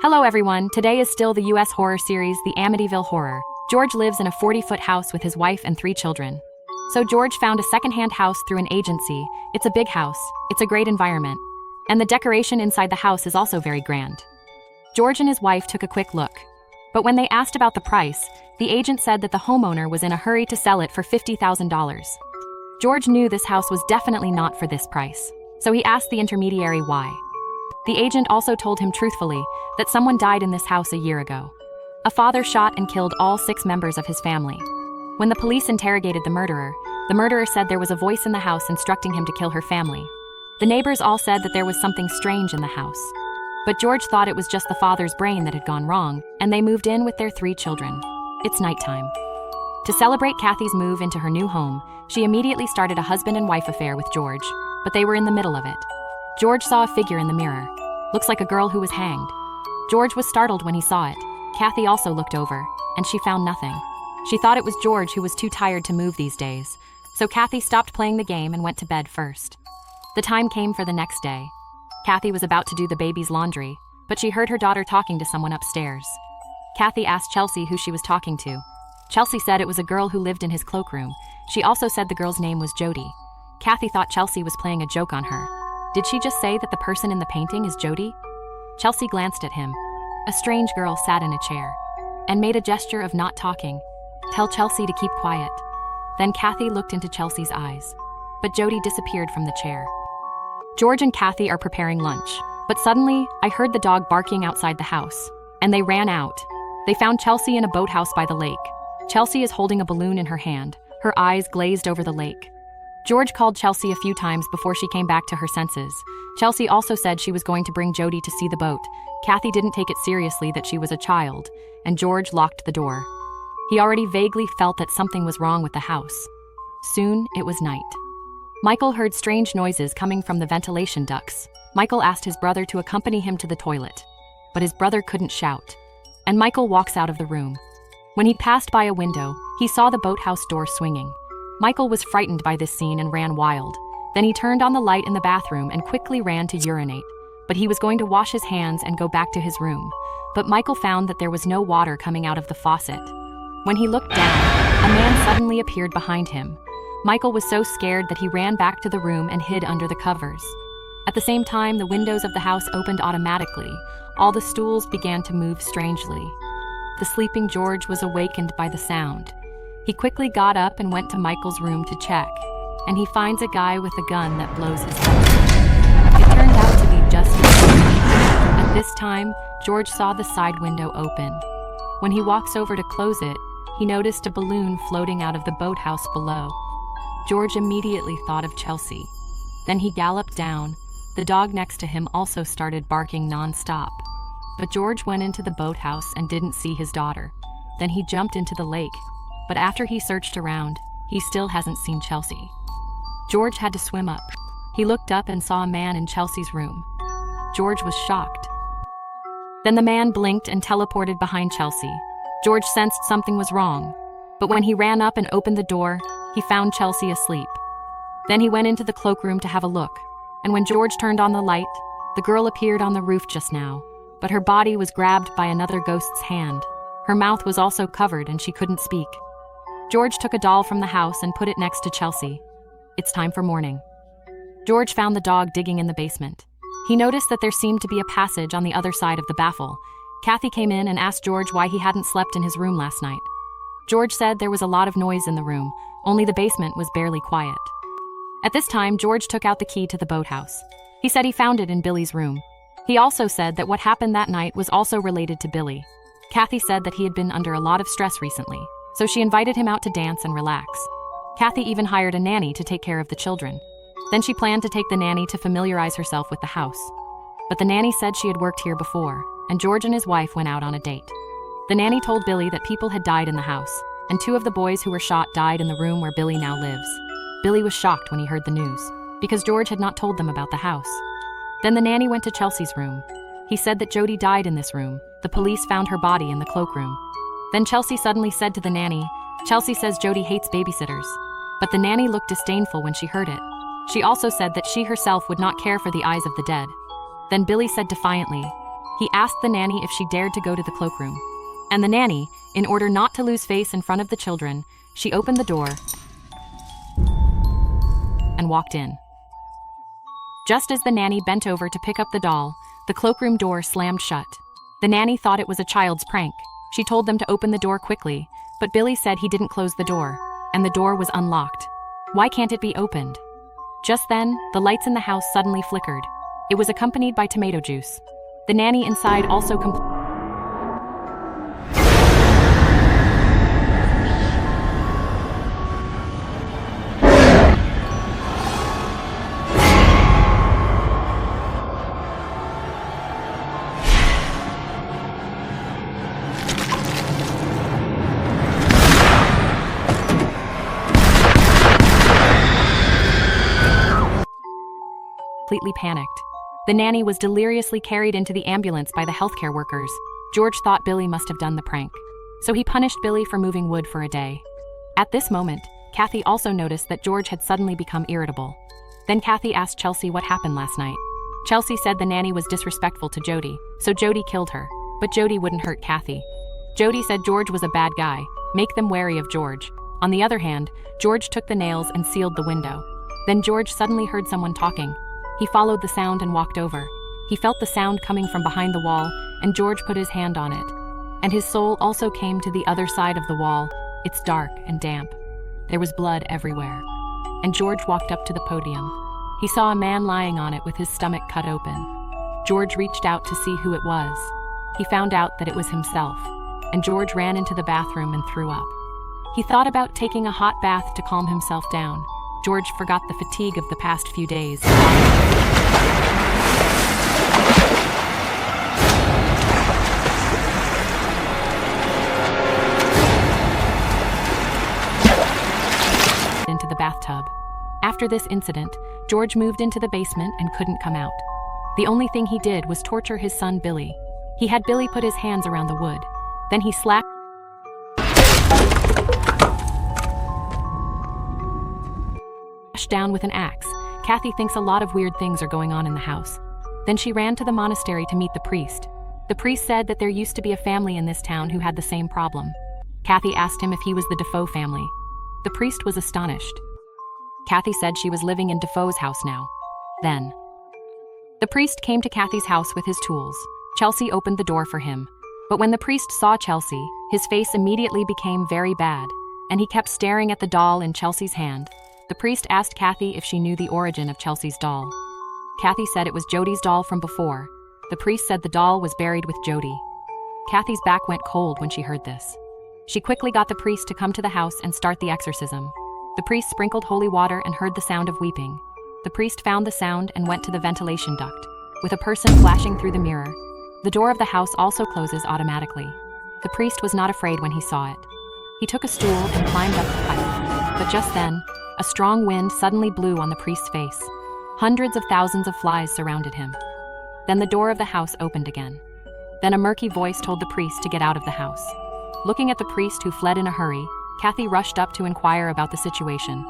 Hello everyone, today is still the US horror series, the Amityville Horror. George lives in a 40-foot house with his wife and 3 children. So George found a second-hand house through an agency. It's a big house, it's a great environment. And the decoration inside the house is also very grand. George and his wife took a quick look. But when they asked about the price, the agent said that the homeowner was in a hurry to sell it for $50,000. George knew this house was definitely not for this price. So he asked the intermediary why. The agent also told him truthfully that someone died in this house a year ago. A father shot and killed all 6 members of his family. When the police interrogated the murderer said there was a voice in the house instructing him to kill her family. The neighbors all said that there was something strange in the house. But George thought it was just the father's brain that had gone wrong, and they moved in with their 3 children. It's nighttime. To celebrate Kathy's move into her new home, she immediately started a husband and wife affair with George, but they were in the middle of it. George saw a figure in the mirror. Looks like a girl who was hanged. George was startled when he saw it. Kathy also looked over, and she found nothing. She thought it was George who was too tired to move these days, so Kathy stopped playing the game and went to bed first. The time came for the next day. Kathy was about to do the baby's laundry, but she heard her daughter talking to someone upstairs. Kathy asked Chelsea who she was talking to. Chelsea said it was a girl who lived in his cloakroom. She also said the girl's name was Jody. Kathy thought Chelsea was playing a joke on her. Did she just say that the person in the painting is Jody? Chelsea glanced at him. A strange girl sat in a chair and made a gesture of not talking. Tell Chelsea to keep quiet. Then Kathy looked into Chelsea's eyes, but Jody disappeared from the chair. George and Kathy are preparing lunch, but suddenly I heard the dog barking outside the house, and they ran out. They found Chelsea in a boathouse by the lake. Chelsea is holding a balloon in her hand, her eyes glazed over the lake. George called Chelsea a few times before she came back to her senses. Chelsea also said she was going to bring Jody to see the boat. Kathy didn't take it seriously that she was a child, and George locked the door. He already vaguely felt that something was wrong with the house. Soon, it was night. Michael heard strange noises coming from the ventilation ducts. Michael asked his brother to accompany him to the toilet, but his brother couldn't shout. And Michael walks out of the room. When he passed by a window, he saw the boathouse door swinging. Michael was frightened by this scene and ran wild. Then he turned on the light in the bathroom and quickly ran to urinate. But he was going to wash his hands and go back to his room. But Michael found that there was no water coming out of the faucet. When he looked down, a man suddenly appeared behind him. Michael was so scared that he ran back to the room and hid under the covers. At the same time, the windows of the house opened automatically. All the stools began to move strangely. The sleeping George was awakened by the sound. He quickly got up and went to Michael's room to check, and he finds a guy with a gun that blows his head. It turned out to be just At this time, George saw the side window open. When he walks over to close it, he noticed a balloon floating out of the boathouse below. George immediately thought of Chelsea. Then he galloped down. The dog next to him also started barking non-stop. But George went into the boathouse and didn't see his daughter. Then he jumped into the lake. But after he searched around, he still hasn't seen Chelsea. George had to swim up. He looked up and saw a man in Chelsea's room. George was shocked. Then the man blinked and teleported behind Chelsea. George sensed something was wrong. But when he ran up and opened the door, he found Chelsea asleep. Then he went into the cloakroom to have a look. And when George turned on the light, the girl appeared on the roof just now. But her body was grabbed by another ghost's hand. Her mouth was also covered and she couldn't speak. George took a doll from the house and put it next to Chelsea. It's time for morning. George found the dog digging in the basement. He noticed that there seemed to be a passage on the other side of the baffle. Kathy came in and asked George why he hadn't slept in his room last night. George said there was a lot of noise in the room, only the basement was barely quiet. At this time, George took out the key to the boathouse. He said he found it in Billy's room. He also said that what happened that night was also related to Billy. Kathy said that he had been under a lot of stress recently, so she invited him out to dance and relax. Kathy even hired a nanny to take care of the children. Then she planned to take the nanny to familiarize herself with the house. But the nanny said she had worked here before, and George and his wife went out on a date. The nanny told Billy that people had died in the house, and 2 of the boys who were shot died in the room where Billy now lives. Billy was shocked when he heard the news, because George had not told them about the house. Then the nanny went to Chelsea's room. He said that Jody died in this room. The police found her body in the cloakroom. Then Chelsea suddenly said to the nanny, Chelsea says Jody hates babysitters. But the nanny looked disdainful when she heard it. She also said that she herself would not care for the eyes of the dead. Then Billy said defiantly, He asked the nanny if she dared to go to the cloakroom. And the nanny, in order not to lose face in front of the children, she opened the door and walked in. Just as the nanny bent over to pick up the doll, the cloakroom door slammed shut. The nanny thought it was a child's prank. She told them to open the door quickly, but Billy said he didn't close the door, and the door was unlocked. Why can't it be opened? Just then, the lights in the house suddenly flickered. It was accompanied by tomato juice. The nanny inside also completely panicked. The nanny was deliriously carried into the ambulance by the healthcare workers. George thought Billy must have done the prank, so he punished Billy for moving wood for a day. At this moment, Kathy also noticed that George had suddenly become irritable. Then Kathy asked Chelsea what happened last night. Chelsea said the nanny was disrespectful to Jody, so Jody killed her, but Jody wouldn't hurt Kathy. Jody said George was a bad guy, make them wary of George. On the other hand, George took the nails and sealed the window. Then George suddenly heard someone talking. He followed the sound and walked over. He felt the sound coming from behind the wall, and George put his hand on it. And his soul also came to the other side of the wall. It's dark and damp. There was blood everywhere. And George walked up to the podium. He saw a man lying on it with his stomach cut open. George reached out to see who it was. He found out that it was himself, and George ran into the bathroom and threw up. He thought about taking a hot bath to calm himself down. George forgot the fatigue of the past few days. Into the bathtub. After this incident, George moved into the basement and couldn't come out. The only thing he did was torture his son Billy. He had Billy put his hands around the wood. Then he slapped down with an axe. Kathy thinks a lot of weird things are going on in the house. Then she ran to the monastery to meet the priest. The priest said that there used to be a family in this town who had the same problem. Kathy asked him if he was the DeFeo family. The priest was astonished. Kathy said she was living in DeFeo's house now. Then, the priest came to Kathy's house with his tools. Chelsea opened the door for him. But when the priest saw Chelsea, his face immediately became very bad, and he kept staring at the doll in Chelsea's hand. The priest asked Kathy if she knew the origin of Chelsea's doll. Kathy said it was Jody's doll from before. The priest said the doll was buried with Jody. Kathy's back went cold when she heard this. She quickly got the priest to come to the house and start the exorcism. The priest sprinkled holy water and heard the sound of weeping. The priest found the sound and went to the ventilation duct, with a person flashing through the mirror. The door of the house also closes automatically. The priest was not afraid when he saw it. He took a stool and climbed up the pipe. But just then, a strong wind suddenly blew on the priest's face. Hundreds of thousands of flies surrounded him. Then the door of the house opened again. Then a murky voice told the priest to get out of the house. Looking at the priest who fled in a hurry, Kathy rushed up to inquire about the situation.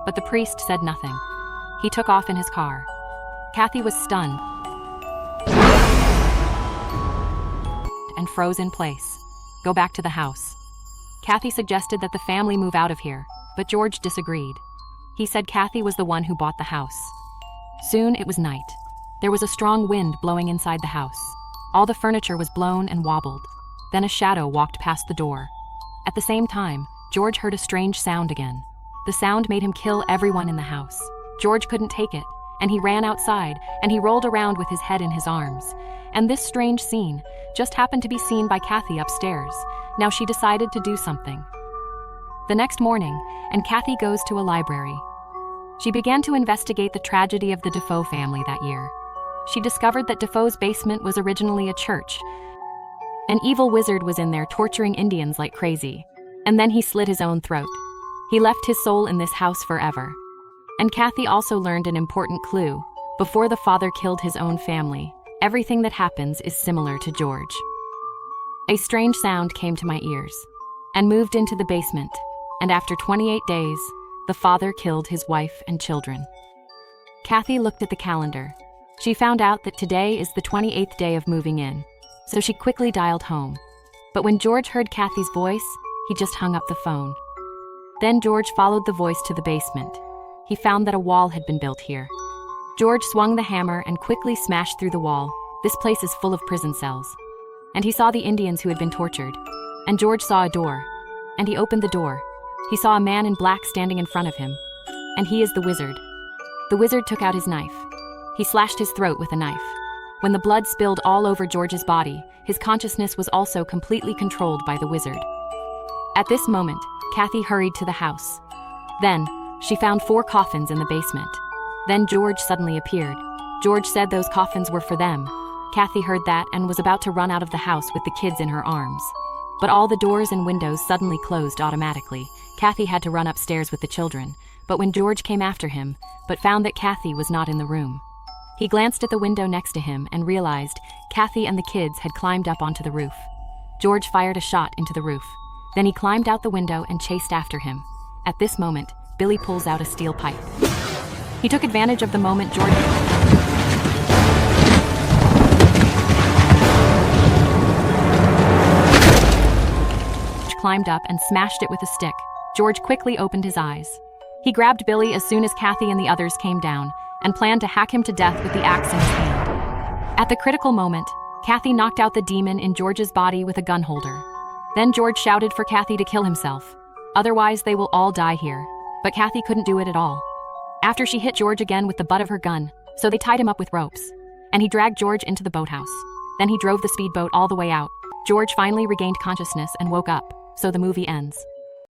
But the priest said nothing. He took off in his car. Kathy was stunned and froze in place. Go back to the house. Kathy suggested that the family move out of here, but George disagreed. He said Kathy was the one who bought the house. Soon it was night. There was a strong wind blowing inside the house. All the furniture was blown and wobbled. Then a shadow walked past the door. At the same time, George heard a strange sound again. The sound made him kill everyone in the house. George couldn't take it, and he ran outside, and he rolled around with his head in his arms. And this strange scene just happened to be seen by Kathy upstairs. Now she decided to do something. The next morning, and Kathy goes to a library. She began to investigate the tragedy of the DeFeo family that year. She discovered that DeFeo's basement was originally a church. An evil wizard was in there torturing Indians like crazy. And then he slit his own throat. He left his soul in this house forever. And Kathy also learned an important clue. Before the father killed his own family, everything that happens is similar to George. A strange sound came to my ears and moved into the basement. And after 28 days, the father killed his wife and children. Kathy looked at the calendar. She found out that today is the 28th day of moving in. so she quickly dialed home. But when George heard Kathy's voice, he just hung up the phone. Then George followed the voice to the basement. He found that a wall had been built here. George swung the hammer and quickly smashed through the wall. This place is full of prison cells. And he saw the Indians who had been tortured. And George saw a door. And he opened the door. He saw a man in black standing in front of him. And he is the wizard. The wizard took out his knife. He slashed his throat with a knife. When the blood spilled all over George's body, his consciousness was also completely controlled by the wizard. At this moment, Kathy hurried to the house. Then, she found 4 coffins in the basement. Then George suddenly appeared. George said those coffins were for them. Kathy heard that and was about to run out of the house with the kids in her arms. But all the doors and windows suddenly closed automatically. Kathy had to run upstairs with the children. But when George came after him, but found that Kathy was not in the room. He glanced at the window next to him and realized Kathy and the kids had climbed up onto the roof. George fired a shot into the roof. Then he climbed out the window and chased after him. At this moment, Billy pulls out a steel pipe. He took advantage of the moment George climbed up and smashed it with a stick. George quickly opened his eyes. He grabbed Billy as soon as Kathy and the others came down and planned to hack him to death with the axe in his hand. At the critical moment, Kathy knocked out the demon in George's body with a gun holder. Then George shouted for Kathy to kill himself. Otherwise, they will all die here. But Kathy couldn't do it at all. After she hit George again with the butt of her gun, so they tied him up with ropes. And he dragged George into the boathouse. Then he drove the speedboat all the way out. George finally regained consciousness and woke up, so the movie ends.